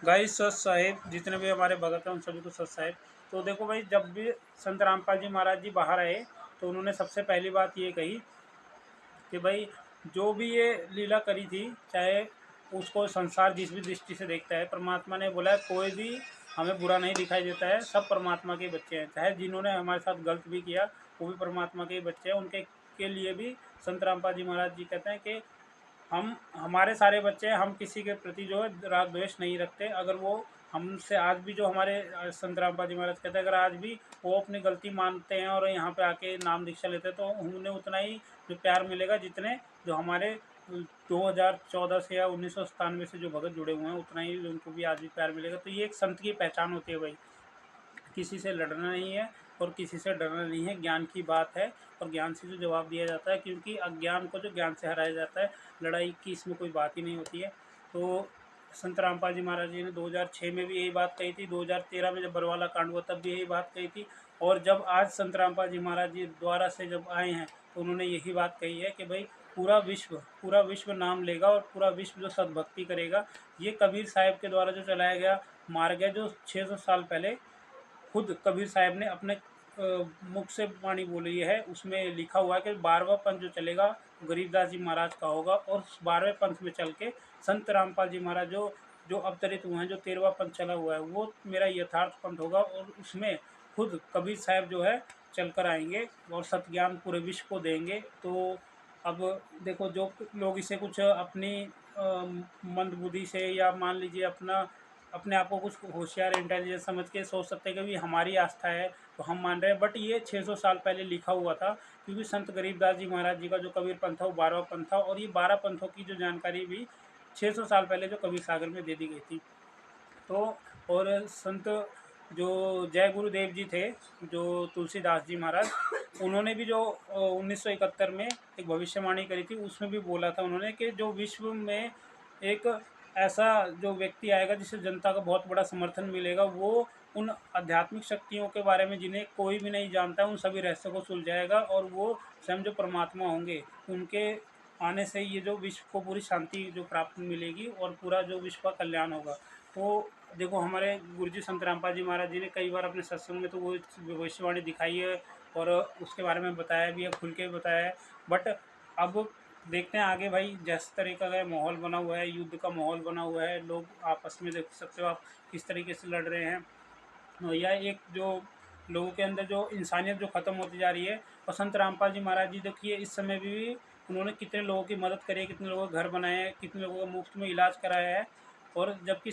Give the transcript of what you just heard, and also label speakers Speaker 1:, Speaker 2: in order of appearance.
Speaker 1: Guys सत साहिब, जितने भी हमारे भगत हैं उन सभी को सत साहिब। तो देखो भाई, जब भी संत रामपाल जी महाराज जी बाहर आए तो उन्होंने सबसे पहली बात ये कही कि भाई जो भी ये लीला करी थी, चाहे उसको संसार जिस भी दृष्टि से देखता है, परमात्मा ने बोला है कोई भी हमें बुरा नहीं दिखाई देता है, सब परमात्मा के बच्चे हैं। चाहे जिन्होंने हमारे साथ गलत भी किया वो भी परमात्मा के बच्चे हैं। उनके के लिए भी संत रामपाल जी महाराज जी कहते हैं कि हम हमारे सारे बच्चे हैं, हम किसी के प्रति जो है राग द्वेष नहीं रखते। अगर वो हमसे आज भी जो हमारे संत रामपाल जी महाराज कहते हैं, अगर आज भी वो अपनी गलती मानते हैं और यहाँ पे आके नाम दीक्षा लेते हैं तो उन्हें उतना ही जो प्यार मिलेगा जितने जो हमारे 2014 से या 1997 से जो भगत जुड़े हुए हैं उतना ही उनको भी आज भी प्यार मिलेगा। तो ये एक संत की पहचान होती है भाई, किसी से लड़ना नहीं है और किसी से डरना नहीं है, ज्ञान की बात है और ज्ञान से जो जवाब दिया जाता है, क्योंकि अज्ञान को जो ज्ञान से हराया जाता है, लड़ाई की इसमें कोई बात ही नहीं होती है। तो संत रामपाल जी महाराज जी ने 2006 में भी यही बात कही थी, 2013 में जब बरवाला कांड हुआ तब भी यही बात कही थी, और जब आज संत रामपाल जी महाराज जी द्वारा से जब आए हैं तो उन्होंने यही बात कही है कि भाई पूरा विश्व नाम लेगा और पूरा विश्व जो सद्भक्ति करेगा। ये कबीर साहब के द्वारा जो चलाया गया मार्ग है, जो 600 साल पहले खुद कबीर साहब ने अपने मुख से वाणी बोली है, उसमें लिखा हुआ है कि 12वां पंथ जो चलेगा गरीबदास जी महाराज का होगा, और 12वें पंथ में चल के संत रामपाल जी महाराज जो जो अवतरित हुए हैं, जो 13वां पंथ चला हुआ है वो मेरा यथार्थ पंथ होगा, और उसमें खुद कबीर साहब जो है चल कर आएंगे और सत्ज्ञान पूरे विश्व को देंगे। तो अब देखो, जो लोग इसे कुछ अपनी मंदबुद्धि से या मान लीजिए अपने आप को कुछ होशियार इंटेलिजेंस समझ के सोच सकते हैं कि भी हमारी आस्था है तो हम मान रहे हैं, बट ये 600 साल पहले लिखा हुआ था, क्योंकि संत गरीबदास जी महाराज जी का जो कबीर पंथ था वो 12वां पंथ था, और ये 12 पंथों की जो जानकारी भी 600 साल पहले जो कबीर सागर में दे दी गई थी। तो और संत जो जय गुरुदेव जी थे, जो तुलसीदास जी महाराज, उन्होंने भी जो 1971 में एक भविष्यवाणी करी थी, उसमें भी बोला था उन्होंने कि जो विश्व में एक ऐसा जो व्यक्ति आएगा जिसे जनता का बहुत बड़ा समर्थन मिलेगा, वो उन आध्यात्मिक शक्तियों के बारे में जिन्हें कोई भी नहीं जानता, उन सभी रहस्यों को सुलझाएगा, और वो स्वयं जो परमात्मा होंगे उनके आने से ये जो विश्व को पूरी शांति जो प्राप्त मिलेगी और पूरा जो विश्व का कल्याण होगा। तो देखो, हमारे गुरुजी संत रामपाल जी महाराज जी ने कई बार अपने सत्संग में तो वो भविष्यवाणी दिखाई है और उसके बारे में बताया भी है, खुल के बताया है। बट अब देखते हैं आगे भाई, जिस तरीके का माहौल बना हुआ है, युद्ध का माहौल बना हुआ है, लोग आपस में देख सकते हो आप किस तरीके से लड़ रहे हैं, या एक जो लोगों के अंदर जो इंसानियत जो ख़त्म होती जा रही है। और संत रामपाल जी महाराज जी देखिए, इस समय भी उन्होंने कितने लोगों की मदद करी है, कितने लोगों के घर बनाए हैं, कितने लोगों का मुफ्त में इलाज कराया है, और जबकि